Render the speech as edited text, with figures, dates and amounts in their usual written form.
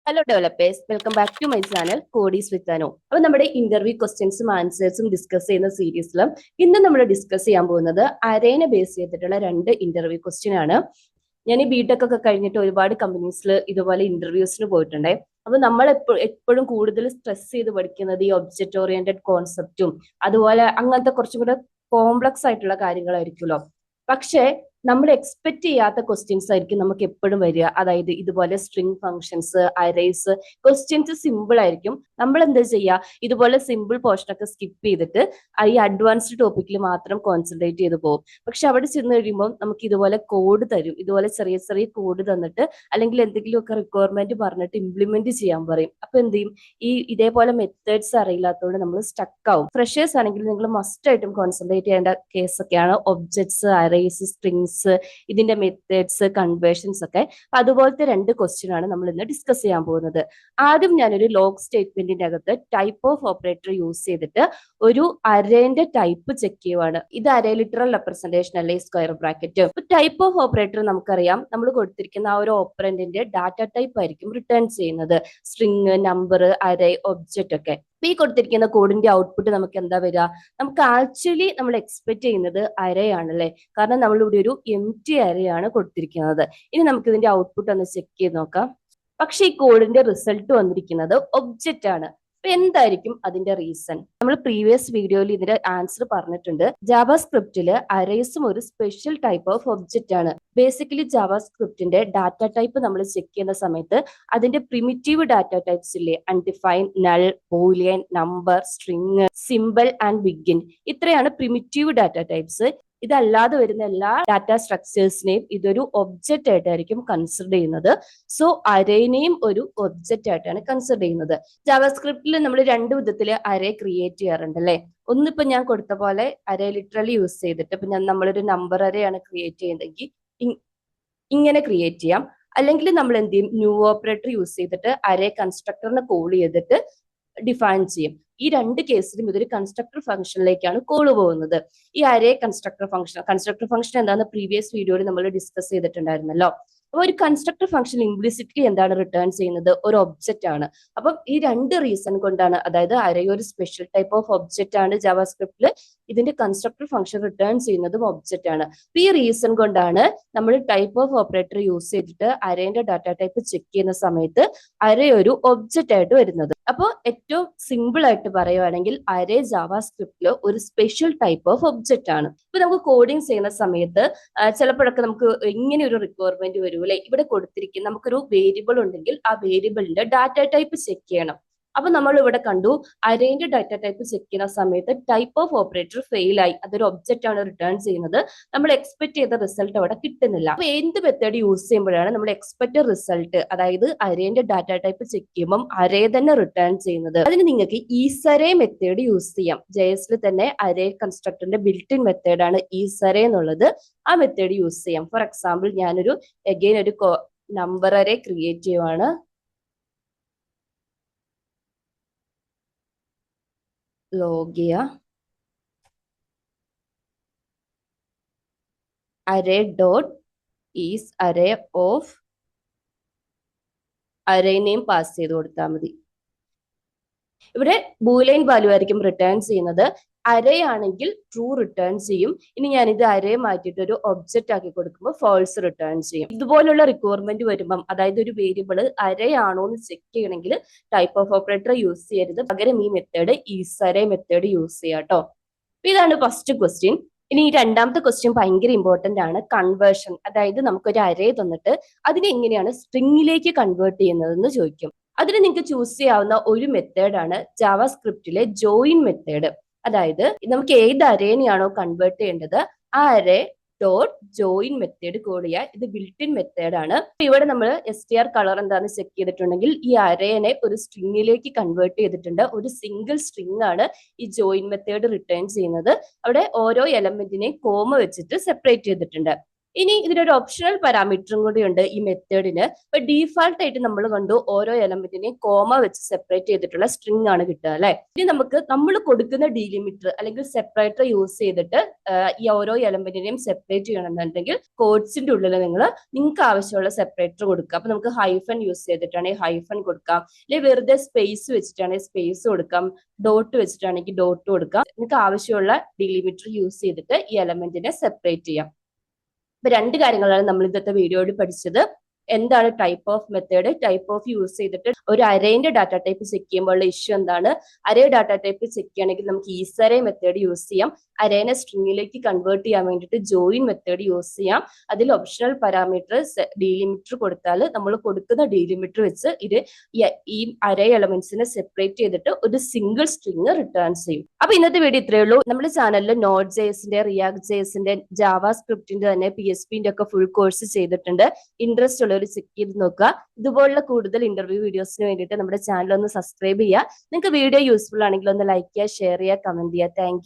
Hello developers, welcome back to my channel codies with Anu. അപ്പൊ നമ്മുടെ interview ക്വസ്റ്റ്യൻസും ആൻസേഴ്സും discuss ചെയ്യുന്ന സീരീസിൽ ഇന്ന് നമ്മൾ ഡിസ്കസ് ചെയ്യാൻ പോകുന്നത് അരേനെ ബേസ് ചെയ്തിട്ടുള്ള 2 ഇന്റർവ്യൂ ക്വസ്റ്റ്യൻ ആണ്. ഞാൻ ഈ ബിടെക് ഒക്കെ കഴിഞ്ഞിട്ട് ഒരുപാട് കമ്പനീസിൽ ഇതുപോലെ ഇന്റർവ്യൂസിന് പോയിട്ടുണ്ടേ. അപ്പൊ നമ്മൾ എപ്പോഴും കൂടുതൽ സ്ട്രെസ് ചെയ്ത് പഠിക്കുന്നത് ഈ ഒബ്ജക്റ്റ് ഓറിയന്റഡ് കോൺസെപ്റ്റും അതുപോലെ അങ്ങനത്തെ കുറച്ചും കൂടെ കോംപ്ലക്സ് ആയിട്ടുള്ള കാര്യങ്ങളായിരിക്കുമല്ലോ. പക്ഷേ നമ്മൾ എക്സ്പെക്ട് ചെയ്യാത്ത ക്വസ്റ്റ്യൻസ് ആയിരിക്കും നമുക്ക് എപ്പോഴും വരിക. അതായത് ഇതുപോലെ string functions, arrays, questions simple ആയിരിക്കും. നമ്മൾ എന്താ ചെയ്യുക, ഇതുപോലെ സിമ്പിൾ പോർഷൻ ഒക്കെ സ്കിപ്പ് ചെയ്തിട്ട് ഈ അഡ്വാൻസ്ഡ് ടോപ്പിക്കിൽ മാത്രം കോൺസെൻട്രേറ്റ് ചെയ്ത് പോകും. പക്ഷെ അവിടെ ചെന്ന് കഴിയുമ്പോൾ നമുക്ക് ഇതുപോലെ കോഡ് തരും, ഇതുപോലെ ചെറിയ ചെറിയ കോഡ് തന്നിട്ട് അല്ലെങ്കിൽ എന്തെങ്കിലുമൊക്കെ റിക്വയർമെന്റ് പറഞ്ഞിട്ട് ഇംപ്ലിമെന്റ് ചെയ്യാൻ പറയും. അപ്പൊ എന്ത് ചെയ്യും, ഇതേപോലെ മെത്തേഡ്സ് അറിയില്ലാത്തതുകൊണ്ട് നമ്മൾ സ്റ്റക്ക് ആവും. ഫ്രഷേഴ്സ് ആണെങ്കിൽ നിങ്ങൾ മസ്റ്റ് ആയിട്ടും കോൺസെൻട്രേറ്റ് ചെയ്യേണ്ട കേസൊക്കെയാണ് ഒബ്ജക്ട്സ്, അറേസ്, സ്ട്രിങ്സ്, ഇതിന്റെ മെത്തേഡ്സ്, കൺവേർഷൻസ് ഒക്കെ. അതുപോലത്തെ 2 ക്വസ്റ്റ്യൻ ആണ് നമ്മൾ ഇന്ന് ഡിസ്കസ് ചെയ്യാൻ പോകുന്നത്. ആദ്യം ഞാനൊരു ലോഗ് സ്റ്റേറ്റ്മെന്റിന്റെ അകത്ത് ടൈപ്പ് ഓഫ് ഓപ്പറേറ്റർ യൂസ് ചെയ്തിട്ട് ഒരു അരേന്റെ ടൈപ്പ് ചെക്ക് ചെയ്യുവാണ്. ഇത് അരേ ലിറ്ററൽ റെപ്രസെന്റേഷൻ അല്ലെ, square bracket. Type of operator നമുക്കറിയാം, നമ്മൾ കൊടുത്തിരിക്കുന്ന ആ ഒരു ഓപ്പറന്റിന്റെ ഡാറ്റ ടൈപ്പ് ആയിരിക്കും റിട്ടേൺ ചെയ്യുന്നത്. സ്ട്രിങ്, നമ്പർ, അരേ, ഒബ്ജക്റ്റ് ഒക്കെ. ഈ കൊടുത്തിരിക്കുന്ന കോഡിന്റെ ഔട്ട്പുട്ട് നമുക്ക് എന്താ വരിക, നമുക്ക് ആക്ച്വലി നമ്മൾ എക്സ്പെക്ട് ചെയ്യുന്നത് അരയാണല്ലേ, കാരണം നമ്മൾ ഇവിടെ ഒരു എംപ്റ്റി അരയാണ് കൊടുത്തിരിക്കുന്നത്. ഇനി നമുക്ക് ഇതിന്റെ ഔട്ട്പുട്ട് ഒന്ന് ചെക്ക് ചെയ്ത് നോക്കാം. പക്ഷെ ഈ കോഡിന്റെ റിസൾട്ട് വന്നിരിക്കുന്നത് ഒബ്ജക്റ്റ് ആണ്. അപ്പൊ എന്തായിരിക്കും അതിന്റെ റീസൺ? നമ്മൾ പ്രീവിയസ് വീഡിയോയിൽ ഇതിന്റെ ആൻസർ പറഞ്ഞിട്ടുണ്ട്. ജാവാസ്ക്രിപ്റ്റില് അരേസും ഒരു സ്പെഷ്യൽ ടൈപ്പ് ഓഫ് ഒബ്ജക്റ്റ് ആണ്. ബേസിക്കലി ജാവാസ്ക്രിപ്റ്റിന്റെ ഡാറ്റ ടൈപ്പ് നമ്മൾ ചെക്ക് ചെയ്യുന്ന സമയത്ത് അതിന്റെ പ്രിമിറ്റീവ് ഡാറ്റ ടൈപ്സ് ഇല്ലേ, undefined, null, boolean, number, string, symbol and BigInt, ഇത്രയാണ് പ്രിമിറ്റീവ് ഡാറ്റ ടൈപ്സ്. ഇതല്ലാതെ വരുന്ന എല്ലാ ഡാറ്റ സ്ട്രക്ചേഴ്സിനെയും ഇതൊരു ഒബ്ജക്റ്റ് ആയിട്ടായിരിക്കും കൺസിഡർ ചെയ്യുന്നത്. സോ അരേനെയും ഒരു ഒബ്ജക്റ്റ് ആയിട്ടാണ് കൺസിഡർ ചെയ്യുന്നത്. ജാവാസ്ക്രിപ്റ്റിൽ നമ്മൾ 2 വിധത്തിൽ അരേ ക്രിയേറ്റ് ചെയ്യാറുണ്ട് അല്ലെ. ഒന്നിപ്പോ ഞാൻ കൊടുത്ത പോലെ അരേ ലിറ്ററലി യൂസ് ചെയ്തിട്ട് ഇപ്പൊ നമ്മളൊരു നമ്പർ അരയാണ് ക്രിയേറ്റ് ചെയ്യുന്നതെങ്കിൽ ഇങ്ങനെ ക്രിയേറ്റ് ചെയ്യാം. അല്ലെങ്കിൽ നമ്മൾ എന്ത് ചെയ്യും, ന്യൂ ഓപ്പറേറ്റർ യൂസ് ചെയ്തിട്ട് അരേ കൺസ്ട്രക്ടറിനെ കോൾ ചെയ്തിട്ട് ഡിഫൈൻ ചെയ്യും. ഈ 2 കേസിലും ഇതൊരു കൺസ്ട്രക്ടർ ഫംഗ്ഷനിലേക്കാണ് കോൾ പോകുന്നത്. ഈ അരേ കൺസ്ട്രക്ടർ ഫംഗ്ഷൻ എന്താണെന്ന് പ്രീവിയസ് വീഡിയോയിൽ നമ്മൾ ഡിസ്കസ് ചെയ്തിട്ടുണ്ടായിരുന്നല്ലോ. അപ്പൊ ഒരു കൺസ്ട്രക്ടർ ഫംഗ്ഷൻ ഇംപ്ലിസിറ്റ്ലി എന്താണ് റിട്ടേൺ ചെയ്യുന്നത്, ഒരു ഒബ്ജക്റ്റ് ആണ്. അപ്പം ഈ 2 റീസൺ കൊണ്ടാണ്, അതായത് അരേ ഒരു സ്പെഷ്യൽ ടൈപ്പ് ഓഫ് ഒബ്ജക്റ്റ് ആണ് ജാവാസ്ക്രിപ്റ്റിൽ, ഇതിന്റെ കൺസ്ട്രക്ടർ ഫംഗ്ഷൻ റിട്ടേൺ ചെയ്യുന്നതും ഒബ്ജക്റ്റ് ആണ്. ഈ റീസൺ കൊണ്ടാണ് നമ്മൾ ടൈപ്പ് ഓഫ് ഓപ്പറേറ്റർ യൂസ് ചെയ്തിട്ട് അരേന്റെ ഡാറ്റ ടൈപ്പ് ചെക്ക് ചെയ്യുന്ന സമയത്ത് അരേ ഒരു ഒബ്ജക്റ്റ് ആയിട്ട് വരുന്നത്. അപ്പോൾ ഏറ്റവും സിമ്പിൾ ആയിട്ട് പറയുവാണെങ്കിൽ അരേ ജാവാസ്ക്രിപ്റ്റിൽ ഒരു സ്പെഷ്യൽ ടൈപ്പ് ഓഫ് ഒബ്ജക്റ്റ് ആണ്. ഇപ്പൊ നമുക്ക് കോഡിങ് ചെയ്യുന്ന സമയത്ത് ചിലപ്പോഴൊക്കെ നമുക്ക് ഇങ്ങനെ ഒരു റിക്വയർമെന്റ് വരും അല്ലെ. ഇവിടെ കൊടുത്തിരിക്കുന്ന നമുക്കൊരു വേരിയബിൾ ഉണ്ടെങ്കിൽ ആ വേരിയബിളിന്റെ ഡാറ്റ ടൈപ്പ് ചെക്ക് ചെയ്യണം. അപ്പൊ നമ്മൾ ഇവിടെ കണ്ടു, അരേന്റെ ഡാറ്റ ടൈപ്പ് ചെക്ക് ചെയ്യുന്ന സമയത്ത് ടൈപ്പ് ഓഫ് ഓപ്പറേറ്റർ ഫെയിൽ ആയി, അതൊരു ഒബ്ജക്റ്റ് ആണ് റിട്ടേൺ ചെയ്യുന്നത്. നമ്മൾ എക്സ്പെക്ട് ചെയ്ത റിസൾട്ട് അവിടെ കിട്ടുന്നില്ല. അപ്പൊ എന്ത് മെത്തേഡ് യൂസ് ചെയ്യുമ്പോഴാണ് നമ്മൾ എക്സ്പെക്റ്റഡ് റിസൾട്ട്, അതായത് അരേന്റെ ഡാറ്റ ടൈപ്പ് ചെക്ക് ചെയ്യുമ്പോൾ അരേ തന്നെ റിട്ടേൺ ചെയ്യുന്നത്? അതിന് നിങ്ങൾക്ക് ഈസരേ മെത്തേഡ് യൂസ് ചെയ്യാം. JS തന്നെ അരേ കൺസ്ട്രക്ടറിന്റെ ബിൽറ്റ് ഇൻ മെത്തേഡ് ആണ് ഈസരേ എന്നുള്ളത്. ആ മെത്തേഡ് യൂസ് ചെയ്യാം. ഫോർ എക്സാമ്പിൾ ഞാനൊരു അഗൈൻ ഒരു നമ്പർ അരേ ക്രിയേറ്റ് ചെയ്യുവാണ്. ലോഗിയ array dot is array of array name pass ചെയ്ത് കൊടുത്താൽ മതി. ഇവിടെ ബൂലൈൻ വാല്യൂ ആയിരിക്കും റിട്ടേൺ ചെയ്യുന്നത്. അരേ ആണെങ്കിൽ ട്രൂ റിട്ടേൺ ചെയ്യും. ഇനി ഞാനിത് അരേ മാറ്റിയിട്ട് ഒരു ഒബ്ജക്റ്റ് ആക്കി കൊടുക്കുമ്പോൾ ഫോൾസ് റിട്ടേൺ ചെയ്യും. ഇതുപോലുള്ള റിക്വയർമെന്റ് വരുമ്പം, അതായത് ഒരു വേരിയബിൾ അരേ ആണോ എന്ന് ചെക്ക് ചെയ്യണമെങ്കിൽ ടൈപ്പ് ഓഫ് ഓപ്പറേറ്റർ യൂസ് ചെയ്യരുത്, പകരം ഈ മെത്തേഡ് ഈസരേ മെത്തേഡ് യൂസ് ചെയ്യാം കേട്ടോ. ഇതാണ് ഫസ്റ്റ് ക്വസ്റ്റ്യൻ. ഇനി ഈ 2ാമത്തെ ക്വസ്റ്റ്യൻ ഭയങ്കര ഇമ്പോർട്ടന്റ് ആണ്, കൺവേർഷൻ. അതായത് നമുക്കൊരു അരേ തന്നിട്ട് അതിനെ എങ്ങനെയാണ് സ്ട്രിങ്ങിലേക്ക് കൺവേർട്ട് ചെയ്യുന്നതെന്ന് ചോദിക്കും. അതിന് നിങ്ങൾക്ക് ചൂസ് ചെയ്യാവുന്ന ഒരു മെത്തേഡാണ് ജാവാസ്ക്രിപ്റ്റിലെ ജോയിൻ മെത്തേഡ്. അതായത് നമുക്ക് ഏത് അരേനെയാണോ കൺവേർട്ട് ചെയ്യേണ്ടത് ആ അരേ ഡോട്ട് ജോയിൻ മെത്തേഡ് കോൾ ചെയ്യുക. ഇത് ബിൽറ്റ് ഇൻ മെത്തേഡാണ്. ഇവിടെ നമ്മൾ str കളർ എന്താണെന്ന് ചെക്ക് ചെയ്തിട്ടുണ്ടെങ്കിൽ ഈ അരേനെ ഒരു സ്ട്രിങ്ങിലേക്ക് കൺവേർട്ട് ചെയ്തിട്ടുണ്ട്. ഒരു സിംഗിൾ സ്ട്രിങ് ആണ് ഈ ജോയിൻ മെത്തേഡ് റിട്ടേൺ ചെയ്യുന്നത്. അവിടെ ഓരോ എലമെന്റിനെയും കോമ വെച്ചിട്ട് സെപ്പറേറ്റ് ചെയ്തിട്ടുണ്ട്. ഇനി ഇതിനൊരു ഓപ്ഷണൽ പാരാമീറ്ററും കൂടി ഉണ്ട് ഈ മെത്തേഡിന്. ഇപ്പൊ ഡീഫാൾട്ട് ആയിട്ട് നമ്മൾ കണ്ടു ഓരോ എലമെന്റിനെയും കോമ വെച്ച് സെപ്പറേറ്റ് ചെയ്തിട്ടുള്ള സ്ട്രിംഗ് ആണ് കിട്ടുക അല്ലെ. ഇനി നമുക്ക് നമ്മൾ കൊടുക്കുന്ന ഡീലിമിറ്റർ അല്ലെങ്കിൽ സെപ്പറേറ്റർ യൂസ് ചെയ്തിട്ട് ഈ ഓരോ എലമെന്റിനെയും സെപ്പറേറ്റ് ചെയ്യണമെന്നുണ്ടെങ്കിൽ കോഡ്സിന്റെ ഉള്ളിൽ നിങ്ങൾക്ക് ആവശ്യമുള്ള സെപ്പറേറ്റർ കൊടുക്കുക. അപ്പൊ നമുക്ക് ഹൈഫൺ യൂസ് ചെയ്തിട്ടാണെങ്കിൽ ഹൈഫൺ കൊടുക്കാം, അല്ലെങ്കിൽ വെറുതെ സ്പേസ് വെച്ചിട്ടാണെങ്കിൽ സ്പേസ് കൊടുക്കാം, ഡോട്ട് വെച്ചിട്ടാണെങ്കിൽ ഡോട്ട് കൊടുക്കാം. നിങ്ങൾക്ക് ആവശ്യമുള്ള ഡീലിമിറ്റർ യൂസ് ചെയ്തിട്ട് ഈ എലമെന്റിനെ സെപ്പറേറ്റ് ചെയ്യാം. ഇപ്പൊ രണ്ട് കാര്യങ്ങളാണ് നമ്മൾ ഇന്നത്തെ വീഡിയോയിൽ പഠിച്ചത്. എന്താണ് type of method, type of use ചെയ്തിട്ട് ഒരു അരേന്റെ ഡാറ്റ ടൈപ്പ് ചെക്ക് ചെയ്യുമ്പോഴുള്ള ഇഷ്യൂ എന്താണ്, അരേ ഡാറ്റ ടൈപ്പ് ചെക്ക് ചെയ്യണമെങ്കിൽ നമുക്ക് ഈസറേ മെത്തേഡ് യൂസ് ചെയ്യാം, അരേനെ സ്ട്രിംഗിലേക്ക് കൺവേർട്ട് ചെയ്യാൻ വേണ്ടിയിട്ട് ജോയിൻ മെത്തേഡ് യൂസ് ചെയ്യാം. അതിൽ ഓപ്ഷണൽ പാരാമീറ്റർ ഡീലിമിറ്റർ കൊടുത്താൽ നമ്മൾ കൊടുക്കുന്ന ഡീലിമിറ്റർ വെച്ച് ഈ അരേ എലമെന്റ്സിനെ സെപ്പറേറ്റ് ചെയ്തിട്ട് ഒരു സിംഗിൾ സ്ട്രിംഗ് റിട്ടേൺ ചെയ്യും. അപ്പൊ ഇന്നത്തെ വീഡിയോ ഇത്രയേ ഉള്ളൂ. നമ്മുടെ ചാനലിൽ നോട്ട് ജെഎസിന്റെ, റിയാക്ട് ജെഎസിന്റെ, ജാവാ സ്ക്രിപ്റ്റിന്റെ തന്നെ PHP ഒക്കെ ഫുൾ കോഴ്സ് ചെയ്തിട്ടുണ്ട്. ഇൻട്രസ്റ്റ് ഉള്ളവർ ചെക്ക് ചെയ്ത് നോക്കുക. ഇതുപോലുള്ള കൂടുതൽ ഇന്റർവ്യൂ വീഡിയോസിന് വേണ്ടിയിട്ട് നമ്മുടെ ചാനൽ ഒന്ന് സബ്സ്ക്രൈബ് ചെയ്യുക. നിങ്ങൾക്ക് വീഡിയോ യൂസ്ഫുൾ ആണെങ്കിൽ ഒന്ന് ലൈക്ക് ചെയ്യുക, ഷെയർ ചെയ്യുക, കമന്റ് ചെയ്യുക. താങ്ക്